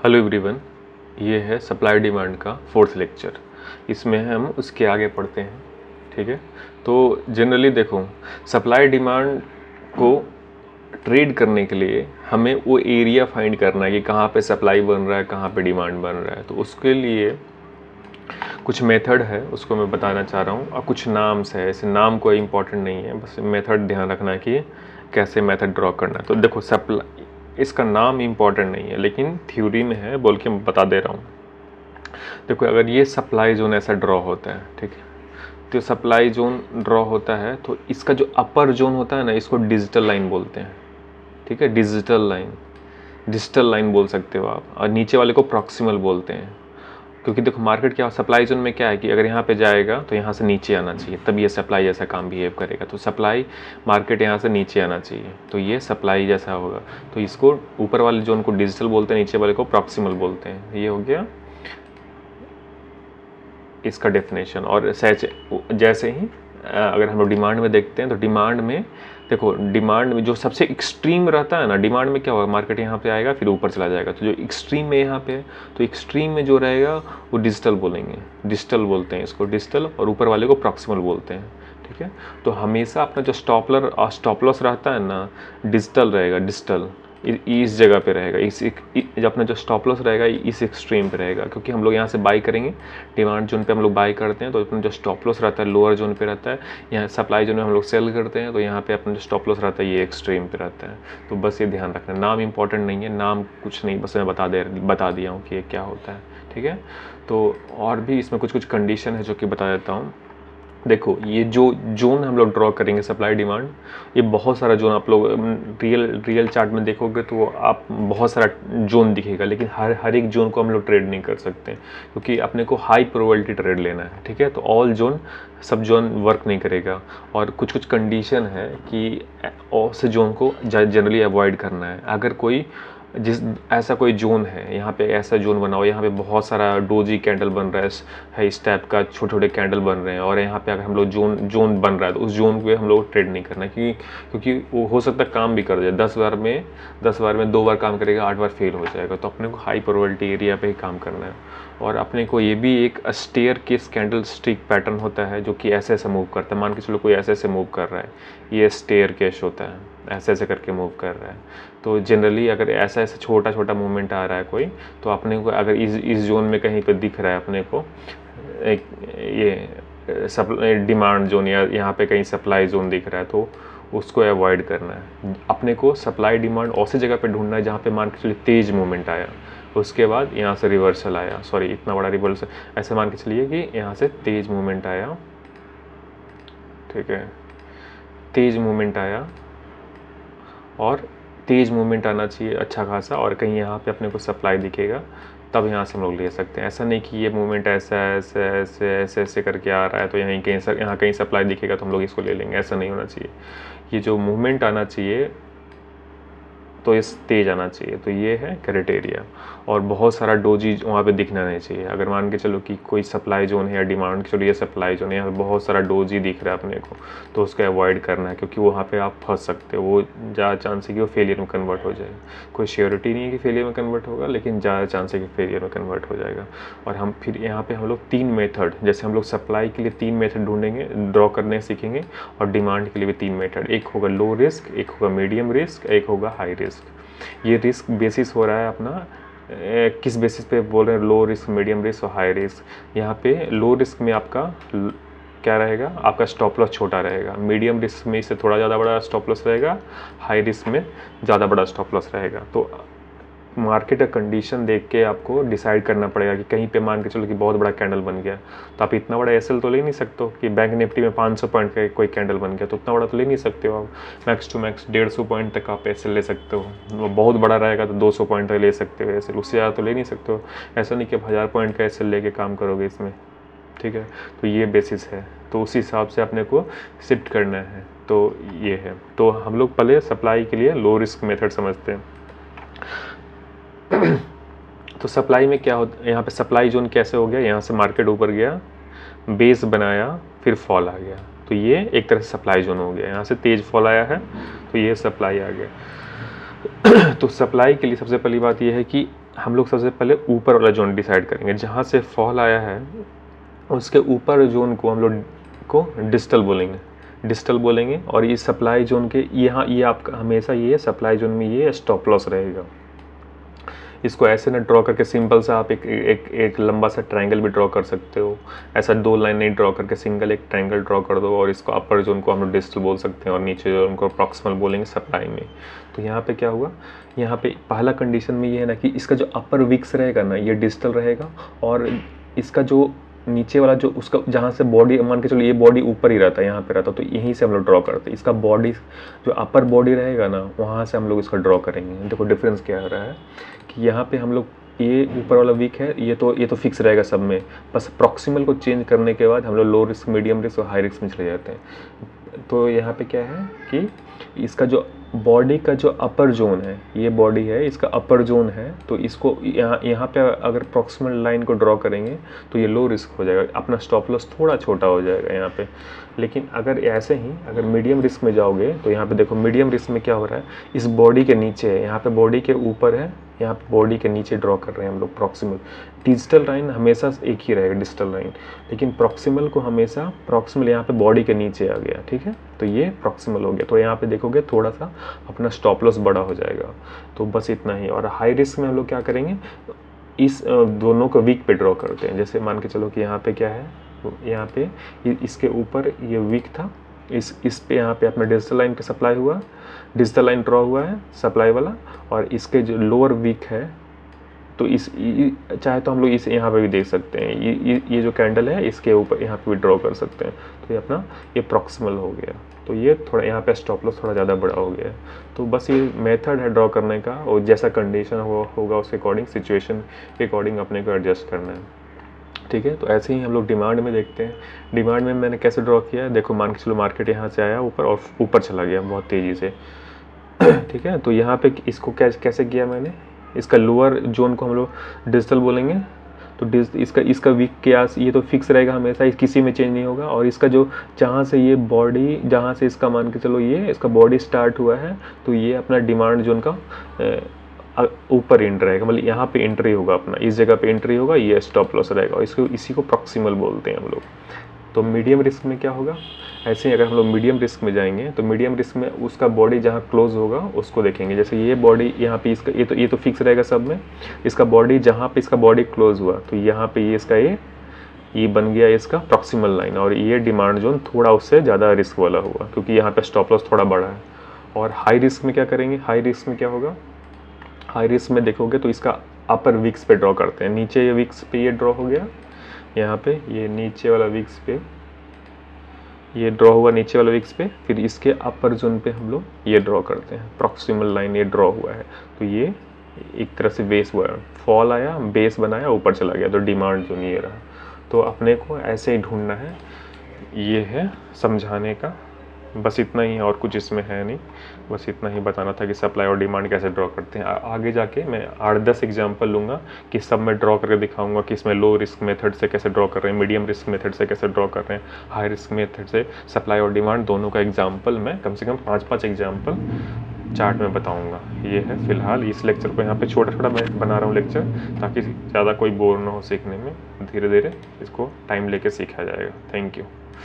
Hello everyone, ये है supply demand का फोर्थ लेक्चर। इसमें हम उसके आगे पढ़ते हैं। ठीक है, तो जनरली देखो, सप्लाई डिमांड को ट्रेड करने के लिए हमें वो एरिया फाइंड करना है कि कहाँ पे सप्लाई बन रहा है, कहाँ पे डिमांड बन रहा है। तो उसके लिए कुछ मेथड है, उसको मैं बताना चाह रहा हूँ। और कुछ नाम्स है, ऐसे नाम कोई इंपॉर्टेंट नहीं है, बस मेथड ध्यान रखना है कि कैसे मेथड ड्रॉ करना है। तो देखो, सप्लाई, इसका नाम इम्पॉर्टेंट नहीं है लेकिन थ्योरी में है बोल के मैं बता दे रहा हूँ। देखो, अगर ये सप्लाई जोन ऐसा ड्रॉ होता है, ठीक है, तो सप्लाई जोन ड्रॉ होता है तो इसका जो अपर जोन होता है ना, इसको डिजिटल लाइन बोलते हैं। ठीक है, डिजिटल लाइन बोल सकते हो आप, और नीचे वाले को प्रॉक्सिमल बोलते हैं। क्योंकि देखो, मार्केट क्या, सप्लाई जोन में क्या है कि अगर यहाँ पे जाएगा तो यहाँ से नीचे आना चाहिए, तब ये सप्लाई जैसा काम बिहेव करेगा। तो सप्लाई मार्केट यहाँ से नीचे आना चाहिए, तो ये सप्लाई जैसा होगा। तो इसको ऊपर वाले जोन को डिजिटल बोलते हैं, नीचे वाले को प्रॉक्सिमल बोलते हैं। ये हो गया इसका डेफिनेशन। और जैसे ही अगर हम लोग डिमांड में देखते हैं, तो डिमांड में देखो, डिमांड में जो सबसे एक्सट्रीम रहता है ना, डिमांड में क्या होगा, मार्केट यहाँ पे आएगा फिर ऊपर चला जाएगा। तो जो एक्सट्रीम में यहाँ पे है, तो एक्सट्रीम में जो रहेगा वो डिजिटल बोलेंगे, डिजिटल बोलते हैं इसको, डिजिटल। और ऊपर वाले को प्रॉक्सिमल बोलते हैं। ठीक है, तो हमेशा अपना जो स्टॉप लॉस रहता है ना, डिजिटल रहेगा, डिजिटल इस जगह पे रहेगा, जब अपना जो स्टॉप लॉस रहेगा इस एक्सट्रीम पे रहेगा। क्योंकि हम लोग यहाँ से बाई करेंगे, डिमांड जोन पे हम लोग बाई करते हैं, तो अपना जो स्टॉप लॉस रहता है लोअर जोन पे रहता है। यहाँ सप्लाई जोन में हम लोग सेल करते हैं, तो यहाँ पे अपना जो स्टॉप लॉस रहता है ये एक्सट्रीम पे रहता है। तो बस ये ध्यान रखना, नाम इंपॉर्टेंट नहीं है, नाम कुछ नहीं, बस मैं बता दिया हूँ कि ये क्या होता है। ठीक है, तो और भी इसमें कुछ कंडीशन है जो कि बता देता हूँ। देखो, ये जो जोन हम लोग ड्रॉ करेंगे सप्लाई डिमांड, ये बहुत सारा जोन आप लोग रियल चार्ट में देखोगे तो आप बहुत सारा जोन दिखेगा, लेकिन हर एक जोन को हम लोग ट्रेड नहीं कर सकते क्योंकि अपने को हाई प्रोबेबिलिटी ट्रेड लेना है। ठीक है, तो ऑल जोन, सब जोन वर्क नहीं करेगा। और कुछ कंडीशन है कि ऐसे जोन को जनरली अवॉइड करना है। अगर कोई ऐसा कोई जोन है, यहाँ पे ऐसा जोन बना हो, यहाँ पे बहुत सारा डोजी कैंडल बन रहा है, इस टाइप का छोटे छोटे कैंडल बन रहे हैं, और यहाँ पे अगर हम लोग जोन बन रहा है तो उस जोन पे हम लोग ट्रेड नहीं करना, क्योंकि वो हो सकता है काम भी कर जाए। 10 बार में 2 बार काम करेगा, 8 बार फेल हो जाएगा। तो अपने को हाई प्रोबेबिलिटी एरिया पे ही काम करना है। और अपने को ये भी एक staircase candlestick pattern होता है जो कि ऐसे ऐसे मूव करता है। मान के चलो कोई ऐसे ऐसे मूव कर रहा है, ये स्टेयर केस होता है, ऐसे ऐसे करके मूव कर रहा है। तो जनरली अगर ऐसा ऐसा छोटा छोटा मूवमेंट आ रहा है कोई, तो अपने को अगर इस जोन में कहीं पे दिख रहा है अपने को एक ये डिमांड जोन, या यहाँ पे कहीं सप्लाई जोन दिख रहा है, तो उसको अवॉइड करना है। अपने को सप्लाई डिमांड ऐसी जगह पे ढूंढना है जहाँ पे मान के चलिए तेज मूवमेंट आया, उसके बाद यहाँ से रिवर्सल आया, सॉरी इतना बड़ा रिवर्सल, ऐसे मान के चलिए कि यहाँ से तेज मूवमेंट आया। ठीक है, तेज मूवमेंट आया, और तेज मूवमेंट आना चाहिए अच्छा खासा, और कहीं यहाँ पे अपने को सप्लाई दिखेगा, तब यहाँ से हम लोग ले सकते हैं। ऐसा नहीं कि ये मूवमेंट ऐसा ऐसे ऐसे ऐसे ऐसे करके आ रहा है तो यहाँ कहीं सप्लाई दिखेगा तो हम लोग इसको ले लेंगे, ऐसा नहीं होना चाहिए। ये जो मूवमेंट आना चाहिए तो इस तेज आना चाहिए, तो ये है क्राइटेरिया। और बहुत सारा डोजी वहाँ पे दिखना नहीं चाहिए। अगर मान के चलो कि कोई सप्लाई जोन है या डिमांड, चलो ये सप्लाई जोन है, यहाँ पे बहुत सारा डोजी दिख रहा है अपने को, तो उसको अवॉइड करना है, क्योंकि वहाँ पे आप फंस सकते हो। वो ज़्यादा चांस है कि वो फेलियर में कन्वर्ट हो जाएगा। कोई श्योरिटी नहीं है कि फेलियर में कन्वर्ट होगा, लेकिन ज़्यादा चांस है कि फेलियर में कन्वर्ट हो जाएगा। और हम फिर यहाँ पर हम लोग 3 मेथड, जैसे हम लोग सप्लाई के लिए 3 मेथड ढूंढेंगे, ड्रॉ करने सीखेंगे, और डिमांड के लिए भी 3 मेथड, एक होगा लो रिस्क, एक होगा मीडियम रिस्क, एक होगा हाई रिस्क। ये रिस्क बेसिस हो रहा है अपना किस बेसिस पे बोल रहे हैं, लो रिस्क, मीडियम रिस्क और हाई रिस्क। यहाँ पे लो रिस्क में आपका क्या रहेगा, आपका स्टॉप लॉस छोटा रहेगा, मीडियम रिस्क में इससे थोड़ा ज़्यादा बड़ा स्टॉप लॉस रहेगा, हाई रिस्क में ज़्यादा बड़ा स्टॉप लॉस रहेगा। तो मार्केट का कंडीशन देख के आपको डिसाइड करना पड़ेगा कि कहीं पे मान के चलो कि बहुत बड़ा कैंडल बन गया, तो आप इतना बड़ा एसएल तो ले नहीं सकते हो कि बैंक निफ्टी में 500 पॉइंट का कोई कैंडल बन गया, तो उतना बड़ा तो ले नहीं सकते हो आप। मैक्स टू मैक्स 150 पॉइंट तक आप एसएल ले सकते हो। वो बहुत बड़ा रहेगा तो 200 पॉइंट तक ले सकते हो एसएल, उससे ज़्यादा तो ले नहीं सकते हो। ऐसा नहीं कि आप 1000 पॉइंट का एसएल लेके काम करोगे इसमें। ठीक है, तो ये बेसिस है, तो उस हिसाब से अपने को शिफ्ट करना है। तो ये है, तो हम लोग पहले सप्लाई के लिए लो रिस्क मेथड समझते हैं। तो सप्लाई में क्या होता है, यहाँ पे सप्लाई जोन कैसे हो गया, यहाँ से मार्केट ऊपर गया, बेस बनाया, फिर फॉल आ गया, तो ये एक तरह से सप्लाई जोन हो गया। यहाँ से तेज फॉल आया है तो ये सप्लाई आ गया। तो सप्लाई के लिए सबसे पहली बात ये है कि हम लोग सबसे पहले ऊपर वाला जोन डिसाइड करेंगे, जहाँ से फॉल आया है उसके ऊपर जोन को हम लोग को डिस्टल बोलेंगे, डिस्टल बोलेंगे। और ये सप्लाई जोन के यहाँ ये आपका हमेशा ये सप्लाई जोन में ये स्टॉप लॉस रहेगा। इसको ऐसे ना ड्रॉ करके सिंपल सा आप एक लंबा सा ट्रायंगल भी ड्रॉ कर सकते हो। ऐसा 2 लाइन नहीं ड्रॉ करके सिंगल एक ट्रायंगल ड्रॉ कर दो और इसको अपर जोन को हम लोग डिस्टल बोल सकते हैं और नीचे जोन को प्रॉक्सिमल बोलेंगे सप्लाई में। तो यहाँ पे क्या हुआ, यहाँ पे पहला कंडीशन में ये है ना कि इसका जो अपर विक्स रहेगा ना ये डिस्टल रहेगा, और इसका जो नीचे वाला जो उसका जहाँ से बॉडी मान के चलो ये बॉडी ऊपर ही रहता है, यहाँ पे रहता, तो यहीं से हम लोग ड्रॉ करते हैं। इसका बॉडी जो अपर बॉडी रहेगा ना वहाँ से हम लोग इसका ड्रॉ करेंगे। देखो डिफरेंस क्या हो रहा है कि यहाँ पे हम लोग ये ऊपर वाला वीक है, ये तो फिक्स रहेगा सब में, बस प्रॉक्सिमल को चेंज करने के बाद हम लोग लो रिस्क, मीडियम रिस्क और हाई रिस्क में चले जाते हैं। तो यहाँ पे क्या है कि इसका जो बॉडी का जो अपर जोन है, ये बॉडी है इसका अपर जोन है, तो इसको यहाँ पे अगर प्रॉक्सिमल लाइन को ड्रॉ करेंगे तो ये लो रिस्क हो जाएगा, अपना स्टॉप लॉस थोड़ा छोटा हो जाएगा यहाँ पे। लेकिन अगर ऐसे ही अगर मीडियम रिस्क में जाओगे तो यहाँ पे देखो मीडियम रिस्क में क्या हो रहा है, इस बॉडी के नीचे है, यहाँ पे बॉडी के ऊपर है, यहाँ पे बॉडी के नीचे ड्रॉ कर रहे हैं हम लोग प्रॉक्सिमल। डिजिटल लाइन हमेशा एक ही रहेगा डिजिटल लाइन, लेकिन प्रॉक्सिमल को हमेशा प्रॉक्सिमल यहाँ पे बॉडी के नीचे आ गया, ठीक है, तो ये प्रॉक्सिमल हो गया। तो यहाँ पे देखोगे थोड़ा सा अपना स्टॉप लॉस बड़ा हो जाएगा। तो बस इतना ही। और हाई रिस्क में हम लोग क्या करेंगे, इस दोनों को वीक पे ड्रॉ करते हैं। जैसे मान के चलो कि यहाँ पे क्या है, यहाँ पे इसके ऊपर ये वीक था, इस पे यहाँ पे अपना डिजिटल लाइन पे सप्लाई हुआ, डिजिटल लाइन ड्रॉ हुआ है सप्लाई वाला, और इसके जो लोअर वीक है तो चाहे तो हम लोग इसे यहाँ पे भी देख सकते हैं, ये जो कैंडल है इसके ऊपर यहाँ पे भी ड्रॉ कर सकते हैं। तो ये अपना ये प्रॉक्सिमल हो गया, तो ये थोड़ा यहाँ पे स्टॉप लॉस थोड़ा ज़्यादा बड़ा हो गया है। तो बस ये मेथड है ड्रॉ करने का, और जैसा कंडीशन होगा उसके अकॉर्डिंग, सिचुएशन के अकॉर्डिंग अपने को एडजस्ट करना है, ठीक है। तो ऐसे ही हम लोग डिमांड में देखते हैं। डिमांड में मैंने कैसे ड्रॉ किया है, देखो मान के चलो मार्केट यहाँ से आया ऊपर और ऊपर चला गया बहुत तेज़ी से, ठीक है। तो यहाँ पे इसको कैसे किया मैंने, इसका लोअर जोन को हम लोग डिजिटल बोलेंगे। तो इसका वीक के आस ये तो फिक्स रहेगा हमेशा, किसी में चेंज नहीं होगा। और इसका जो जहाँ से ये बॉडी, जहाँ से इसका मान के चलो ये इसका बॉडी स्टार्ट हुआ है, तो ये अपना डिमांड जोन का ऊपर एंट्री रहेगा, मतलब यहाँ पे एंट्री होगा अपना, इस जगह पे एंट्री होगा, ये स्टॉप लॉस रहेगा, और इसी को प्रॉक्सिमल बोलते हैं हम लोग। तो मीडियम रिस्क में क्या होगा, ऐसे ही अगर हम लोग मीडियम रिस्क में जाएंगे तो मीडियम रिस्क में उसका बॉडी जहाँ क्लोज होगा उसको देखेंगे। जैसे ये बॉडी यहाँ पे इसका ये तो फिक्स रहेगा सब में, इसका बॉडी जहाँ पे इसका बॉडी क्लोज हुआ तो यहाँ पे ये इसका ये बन गया इसका प्रॉक्सिमल लाइन, और ये डिमांड जोन थोड़ा उससे ज़्यादा रिस्क वाला हुआ क्योंकि यहाँ पे स्टॉप लॉस थोड़ा बड़ा है। और हाई रिस्क में क्या करेंगे, हाई रिस्क में क्या होगा, हाई रिस्क में देखोगे तो इसका अपर विक्स पे ड्रॉ करते हैं। नीचे ये विक्स पे ये ड्रॉ हो गया, यहाँ पे ये नीचे वाला विक्स पे ये ड्रॉ हुआ, नीचे वाला विक्स पे, फिर इसके अपर जोन पे हम लोग ये ड्रॉ करते हैं, प्रॉक्सिमल लाइन ये ड्रॉ हुआ है। तो ये एक तरह से बेस हुआ, फॉल आया, बेस बनाया, ऊपर चला गया, तो डिमांड जोन ये रहा। तो अपने को ऐसे ही ढूंढना है, ये है समझाने का, बस इतना ही, और कुछ इसमें है नहीं, बस इतना ही बताना था कि सप्लाई और डिमांड कैसे ड्रॉ करते हैं। आगे जाके मैं 8-10 एग्जांपल लूँगा कि सब मैं ड्रॉ करके दिखाऊंगा कि इसमें लो रिस्क मेथड से कैसे ड्रॉ कर रहे हैं, मीडियम रिस्क मेथड से कैसे ड्रॉ कर रहे हैं, हाई रिस्क मेथड से सप्लाई और डिमांड दोनों का एग्जाम्पल मैं कम से कम 5-5 एग्जाम्पल चार्ट में बताऊँगा। ये है फिलहाल इस लेक्चर को यहाँ पर छोटा मैं बना रहा हूँ लेक्चर, ताकि ज़्यादा कोई बोर ना हो सीखने में, धीरे धीरे इसको टाइम लेके सीखा जाएगा। Thank you.